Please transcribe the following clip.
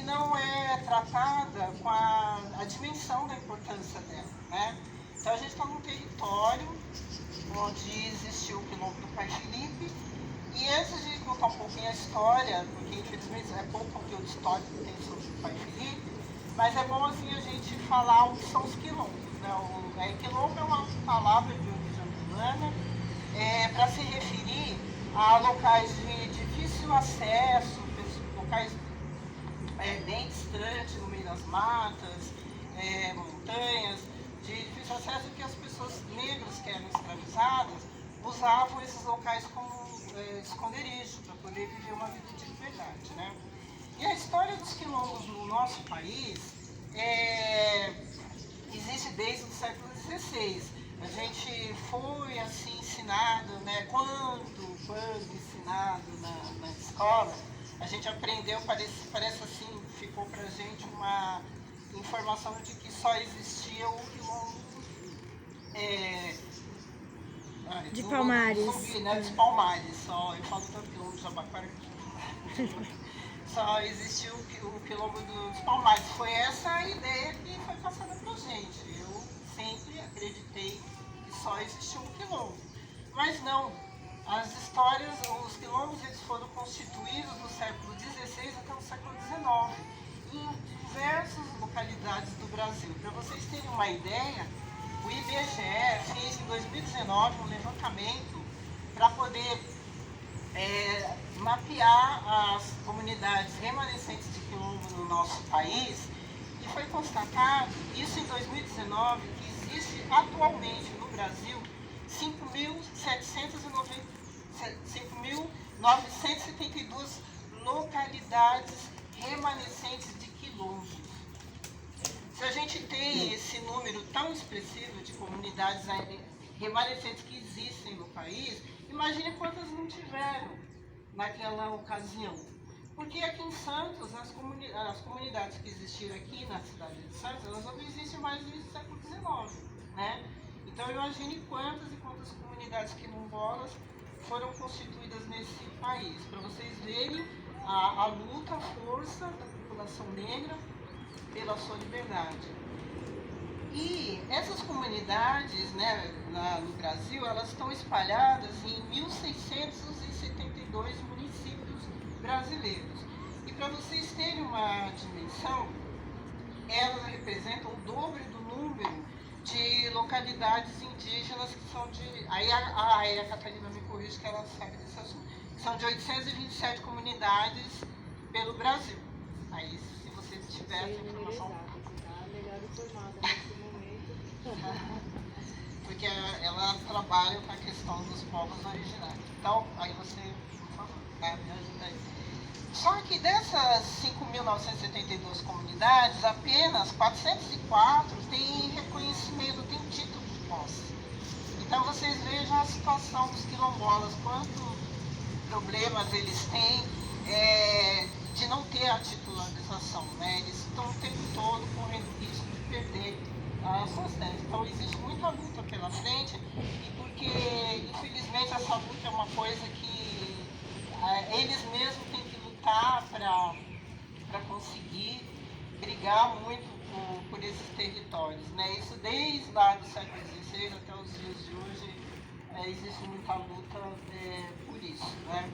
que não é tratada com a dimensão da importância dela, né? Então a gente está num território onde existiu o quilombo do Pai Felipe, e antes de contar um pouquinho a história, porque infelizmente é pouco conteúdo histórico que tem sobre o Pai Felipe, mas é bom assim a gente falar o que são os quilombos, né? Quilombo é uma palavra de origem angolana para se referir a locais de difícil acesso, locais bem distantes, no meio das matas, montanhas, de difícil acesso, que as pessoas negras que eram escravizadas usavam esses locais como esconderijo para poder viver uma vida de liberdade, né? E a história dos quilombos no nosso país existe desde o século XVI. A gente foi assim ensinado, né? Quando ensinado na escola, a gente aprendeu, parece assim, ficou pra gente uma informação de que só existia o quilombo de Palmares. Zumbi, né? Dos Palmares, só. Eu falo tanto quilombo de Jabaquara que só existiu o quilombo dos Palmares. Foi essa a ideia que foi passada pra gente. Eu sempre acreditei que só existiu um quilombo. Mas não. As histórias, os quilombos, eles foram constituídos no século XVI até o século XIX, em diversas localidades do Brasil. Para vocês terem uma ideia, o IBGE fez em 2019 um levantamento para poder mapear as comunidades remanescentes de quilombo no nosso país, e foi constatado, isso em 2019, que existe atualmente no Brasil 5.972 localidades remanescentes de quilombos. Se a gente tem esse número tão expressivo de comunidades remanescentes que existem no país, imagine quantas não tiveram naquela ocasião. Porque aqui em Santos, as comunidades que existiram aqui na cidade de Santos, elas não existem mais desde o século XIX, né? Então imagine quantas e quantas comunidades quilombolas foram constituídas nesse país, para vocês verem a luta, a força da população negra pela sua liberdade. E essas comunidades, né, no Brasil, elas estão espalhadas em 1.672 municípios brasileiros. E para vocês terem uma dimensão, elas representam o dobro do número de localidades indígenas que são de... Aí a Catarina me corrige que ela sabe desse assunto. Que são de 827 comunidades pelo Brasil. Aí, se vocês tiverem essa informação... Está melhor informada nesse momento. Porque ela trabalha com a questão dos povos originários. Então, aí você, por favor, né, me ajuda aí. Só que dessas 5.972 comunidades, apenas 404 têm reconhecimento, têm título de posse. Então vocês vejam a situação dos quilombolas, quantos problemas eles têm de não ter a titularização, né? Eles estão o tempo todo correndo risco de perder as suas terras. Então existe muita luta pela frente, e porque infelizmente essa luta é uma coisa que eles mesmos têm que lutar para conseguir brigar muito por esses territórios, né? Isso desde lá do século XVI até os dias de hoje existe muita luta por isso, né?